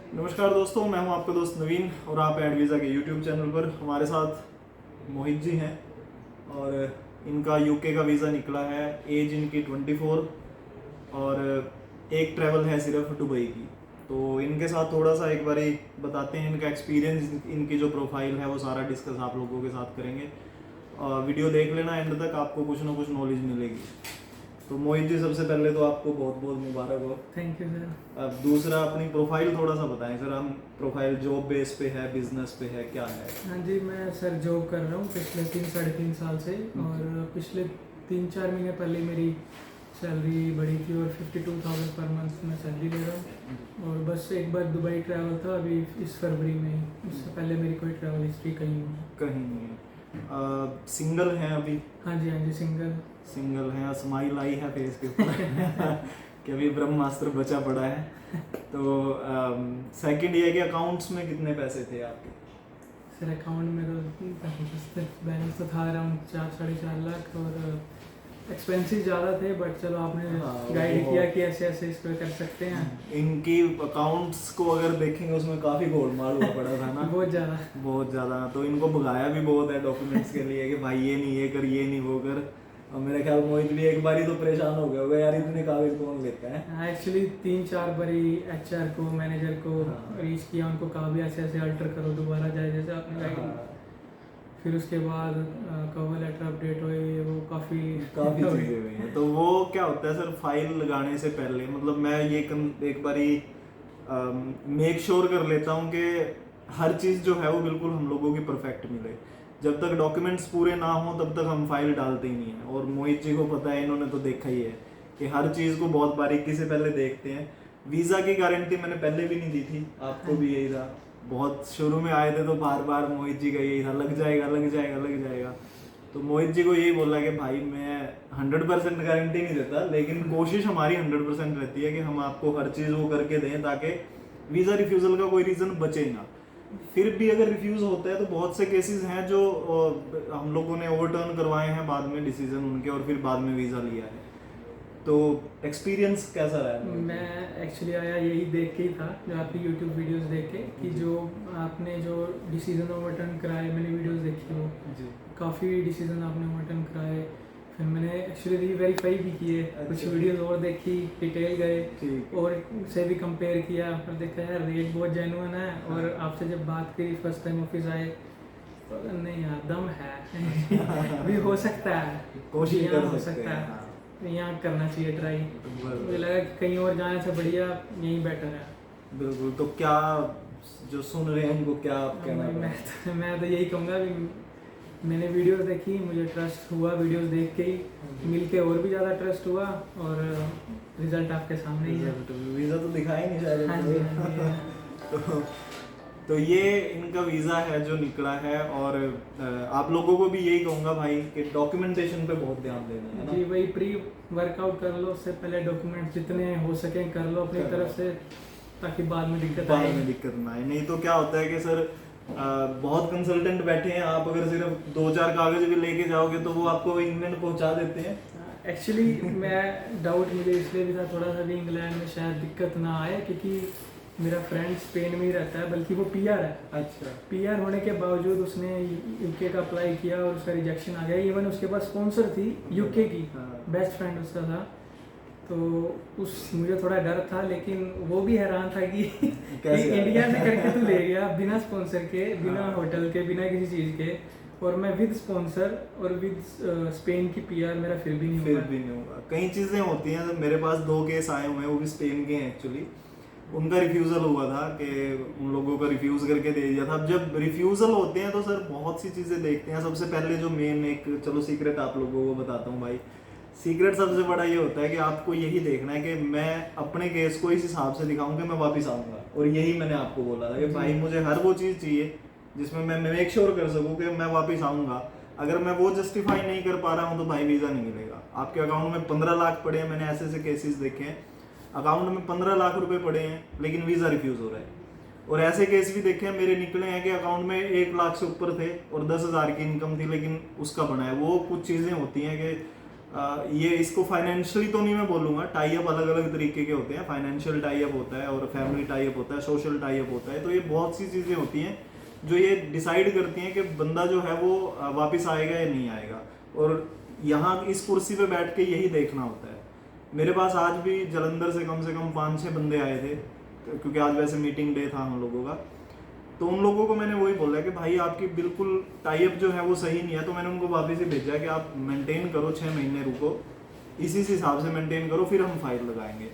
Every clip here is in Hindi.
नमस्कार दोस्तों, मैं हूं आपका दोस्त नवीन और आप एड वीज़ा के यूट्यूब चैनल पर हमारे साथ मोहित जी हैं। और इनका यूके का वीज़ा निकला है, एज इनकी 24 और एक ट्रैवल है सिर्फ दुबई की। तो इनके साथ थोड़ा सा एक बारी बताते हैं इनका एक्सपीरियंस, इनकी जो प्रोफाइल है वो सारा डिस्कस आप लोगों के साथ करेंगे। वीडियो देख लेना एंड तक, आपको कुछ ना कुछ नॉलेज मिलेगी। तो मोहित जी, सबसे पहले तो आपको बहुत बहुत मुबारक हो। Thank you sir. अब दूसरा, अपनी प्रोफाइल थोड़ा सा बताएं सर। हम प्रोफाइल जॉब बेस पे है, बिजनेस पे है, क्या है? हाँ जी, मैं सर जॉब कर रहा हूँ पिछले 3-3.5 साल से। और पिछले 3-4 महीने पहले मेरी सैलरी बढ़ी थी और 52,000 पर मंथ मैं सैलरी ले रहा हूँ। और बस एक बार दुबई ट्रैवल था अभी इस फरवरी में, उससे पहले मेरी कोई ट्रैवल हिस्ट्री कहीं नहीं है। सिंगल हैं अभी? हाँ जी, सिंगल हैं। स्माइल आई है फेस के ऊपर कि अभी ब्रह्मास्त्र बचा पड़ा है। तो सेकंड ये कि अकाउंट्स में कितने पैसे थे आपके? सर अकाउंट में तो बैलेंस तो था अराउंड 4-4.5 लाख और एक्सपेंसिव ज़्यादा थे, बट चलो आपने गाइड किया कि ऐसे ऐसे इसको कर सकते हैं। इनकी अकाउंट्स को अगर देखेंगे उसमें काफ़ी गोलमाल हुआ पड़ा था ना। बहुत ज़्यादा। तो इनको भगाया भी बहुत है डॉक्यूमेंट्स के लिए कि भाई ये नहीं, ये कर, ये नहीं, वो कर। और मेरे ख्याल मोहित भी एक बार ही तो परेशान हो गया होगा, यार इतने कागज कौन लेता है। एक्चुअली 3-4 बारी एचआर को, मैनेजर को रीच किया, उनको कहा भी ऐसे ऐसे अल्टर करो, दोबारा जाए जैसे आपने गाइड। फिर उसके बाद कवर लेटर अपडेट हुए, वो काफ़ी चीज़ें हुई हैं। तो वो क्या होता है सर, फाइल लगाने से पहले मतलब मैं ये एक बारी मेक श्योर कर लेता हूँ कि हर चीज़ जो है वो बिल्कुल हम लोगों की परफेक्ट मिले। जब तक डॉक्यूमेंट्स पूरे ना हो तब तक हम फाइल डालते ही नहीं हैं। और मोहित जी को पता है, इन्होंने तो देखा ही है कि हर चीज़ को बहुत बारीकी से पहले देखते हैं। वीज़ा की गारंटी मैंने पहले भी नहीं दी थी, आपको भी यही था। बहुत शुरू में आए थे तो बार बार मोहित जी का यही था, लग जाएगा लग जाएगा लग जाएगा। तो मोहित जी को यही बोला कि भाई मैं 100% गारंटी नहीं देता, लेकिन कोशिश हमारी 100% रहती है कि हम आपको हर चीज़ वो करके दें ताकि वीज़ा रिफ्यूज़ल का कोई रीज़न बचे ना। फिर भी अगर रिफ्यूज़ होता है तो बहुत से केसेस हैं जो हम लोगों ने ओवरटर्न करवाए हैं बाद में डिसीजन उनके, और फिर बाद में वीज़ा लिया है। तो एक्सपीरियंस कैसा रहा? मैं एक्चुअली आया यही देख के ही था, जो आपकी यूट्यूब वीडियोस देख के, कि जो आपने जो डिसीजन ओवरटर्न कराए, मैंने वीडियोस देखी वो जी। काफ़ी डिसीजन आपने ओवरटर्न कराए। फिर मैंने एक्चुअली री-वेरीफाई भी किए। कुछ वीडियोस और देखी, डिटेल गए और से भी कंपेयर किया, फिर देखा यार रेट बहुत जेन्युइन है। और आपसे जब बात करी फर्स्ट टाइम ऑफिस आए तो नहीं यार दम है भी हो सकता है, कोशिश कर हो सकते सकता हैं। है, यहाँ करना चाहिए ट्राई। मुझे लगा कि कहीं और जाने से बढ़िया यही बेटर है। बिल्कुल। तो क्या जो सुन रहे हैं उनको क्या आप कहना? मैं तो यही कहूँगा कि मैंने वीडियोस देखी, मुझे ट्रस्ट हुआ वीडियोस देख के ही, मिल के और भी ज़्यादा ट्रस्ट हुआ। और रिजल्ट आपके सामने ही है। वीज़ा तो दिखाया नहीं शायद। हाँ जी। तो ये इनका वीज़ा है जो निकला है। और आप लोगों को भी यही कहूँगा भाई कि डॉक्यूमेंटेशन पे बहुत ध्यान देना है ना। जी, वही प्री वर्कआउट कर लो, उससे पहले डॉक्यूमेंट जितने हो सके कर लो अपनी तरफ से, ताकि बाद में दिक्कत ना आए। नहीं तो क्या होता है कि सर बहुत कंसल्टेंट बैठे हैं, आप अगर सिर्फ 2-4 कागज भी लेके जाओगे तो वो आपको इंग्लैंड पहुंचा देते हैं। एक्चुअली मैं डाउट मुझे इसलिए भी था थोड़ा सा भी इंग्लैंड में शायद दिक्कत ना आए, क्योंकि मेरा फ्रेंड स्पेन में ही रहता है, बल्कि वो पीआर है। अच्छा। पीआर होने के बावजूद उसने यूके का अप्लाई किया और उसका रिजेक्शन आ गया। इवन उसके पास स्पॉन्सर थी यूके की, बेस्ट फ्रेंड उसका था। तो मुझे थोड़ा डर था, लेकिन वो भी हैरान था कि इंडिया से करके तू ले गया बिना स्पॉन्सर के, बिना होटल के, बिना किसी चीज़ के, और मैं विद स्पॉन्सर और विद स्पेन की पीआर, मेरा फिर भी नहीं होगा। कई चीज़ें होती हैं। मेरे पास 2 केस आए हुए हैं, वो भी स्पेन के हैं एक्चुअली। उनका रिफ्यूज़ल हुआ था कि उन लोगों का रिफ्यूज़ करके दे दिया था। अब जब रिफ्यूज़ल होते हैं तो सर बहुत सी चीज़ें देखते हैं। सबसे पहले जो मेन एक चलो सीक्रेट आप लोगों को बताता हूँ भाई। सीक्रेट सबसे बड़ा ये होता है कि आपको यही देखना है कि मैं अपने केस को इस हिसाब से दिखाऊं कि मैं वापस आऊँगा। और यही मैंने आपको बोला था कि भाई मुझे हर वो चीज़ चाहिए जिसमें मैं मेक श्योर कर सकूँ कि मैं वापस आऊँगा। अगर मैं वो जस्टिफाई नहीं कर पा रहा हूँ तो भाई वीज़ा नहीं मिलेगा। आपके अकाउंट में 15 लाख पड़े हैं, मैंने ऐसे ऐसे केसेस देखे हैं, अकाउंट में 15 लाख रुपए पड़े हैं लेकिन वीज़ा रिफ्यूज़ हो रहा है। और ऐसे केस भी देखे हैं मेरे निकले हैं कि अकाउंट में 1 लाख से ऊपर थे और 10,000 की इनकम थी लेकिन उसका बना है। वो कुछ चीज़ें होती हैं कि ये इसको फाइनेंशियली तो नहीं मैं बोलूँगा, टाई अप अलग अलग तरीके के होते हैं, फाइनेंशियल टाई अप होता है और फैमिली टाई अप होता है, सोशल टाई अप होता है। तो ये बहुत सी चीज़ें होती हैं जो ये डिसाइड करती हैं कि बंदा जो है वो वापस आएगा या नहीं आएगा, और यहाँ इस कुर्सी पे बैठ के यही देखना होता है। मेरे पास आज भी जलंधर से कम 5-6 बंदे आए थे, क्योंकि आज वैसे मीटिंग डे था हम लोगों का। तो उन लोगों को मैंने वही बोला कि भाई आपकी बिल्कुल टाई अप जो है वो सही नहीं है। तो मैंने उनको वापस ही भेजा कि आप मेंटेन करो, 6 महीने रुको, इसी हिसाब से मेंटेन करो, फिर हम फाइल लगाएंगे।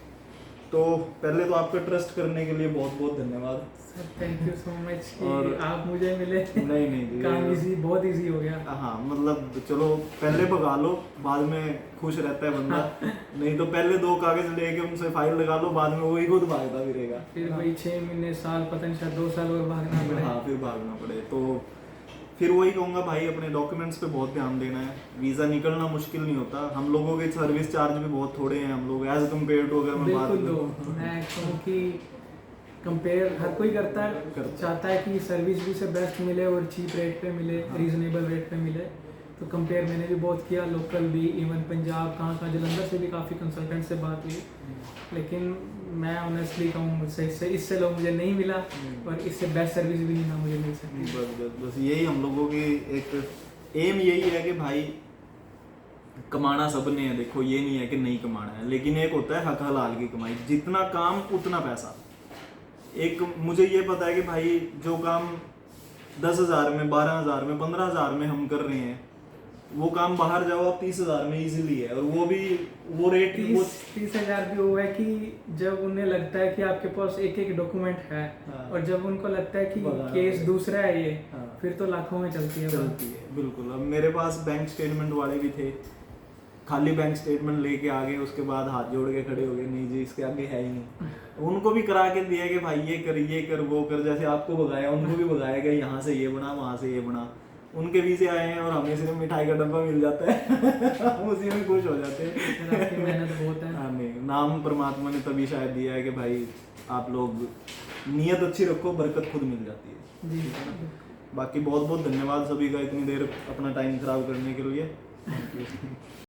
तो पहले तो आपका ट्रस्ट करने के लिए बहुत बहुत धन्यवाद sir. Thank you so much कि और आप मुझे मिले। नहीं काम इजी, बहुत इजी हो गया। हाँ, मतलब चलो पहले भगा लो, बाद में खुश रहता है बंदा। नहीं तो पहले 2 कागज लेके उनसे फाइल लगा लो, बाद में वही खुद भागता फिरेगा। फिर वही 6 महीने, साल, पता नहीं शायद 2 साल और भागना पड़े। हाँ, फिर भागना पड़े। तो फिर वही कहूँगा भाई, अपने डॉक्यूमेंट्स पे बहुत ध्यान देना है। वीज़ा निकलना मुश्किल नहीं होता, हम लोगों के सर्विस चार्ज भी बहुत थोड़े हैं हम लोग एज कम्पेयर टू, अगर मैं बात बिल्कुल करूँ। दो, मैं कहूँ कि कंपेयर हर कोई करता है, चाहता है कि सर्विस भी उसे बेस्ट मिले और चीप रेट पे मिले, रीजनेबल रेट पे मिले। तो कंपेयर मैंने भी बहुत किया, लोकल भी, इवन पंजाब, कहाँ जलंधर से भी काफ़ी कंसल्टेंट से बात हुई। लेकिन मैं ऑनेस्टली कहूँ, मुझसे इससे लोग मुझे नहीं मिला, और इससे बेस्ट सर्विस भी नहीं ना मुझे मिल सकती। बस यही हम लोगों की एक एम यही है कि भाई कमाना सबने है। देखो ये नहीं है कि नहीं कमाना है, लेकिन एक होता है हक हलाल की कमाई, जितना काम उतना पैसा। एक मुझे ये पता है कि भाई जो काम 10,000 में, 12,000 में, 15,000 में हम कर रहे हैं, वो काम बाहर जाओ आप 30,000 में इजीली है। और वो भी वो रेट 30,000 भी वो है कि जब उन्हें लगता है कि आपके पास एक डॉक्यूमेंट है, हाँ। और जब उनको लगता है कि केस दूसरा है ये, फिर तो लाखों में चलती है। बिल्कुल। अब मेरे पास बैंक स्टेटमेंट वाले भी थे, खाली बैंक स्टेटमेंट लेके आ गए, उसके बाद हाथ जोड़ के खड़े हो गए, नहीं जी इसके आगे है ही नहीं। उनको भी करा के दिया कि भाई ये कर वो कर, जैसे आपको भगाया उनको भी भगाया गया, यहाँ से ये बना, वहाँ से ये बना। उनके वीजे आए हैं और हमें सिर्फ मिठाई का डब्बा मिल जाता है हम उसी में खुश हो जाते हैं। आपकी मेहनत बहुत है। हाँ, नहीं, नाम परमात्मा ने तभी शायद दिया है कि भाई आप लोग नियत अच्छी रखो, बरकत खुद मिल जाती है जी। बाकी बहुत बहुत धन्यवाद सभी का इतनी देर अपना टाइम खराब करने के लिए।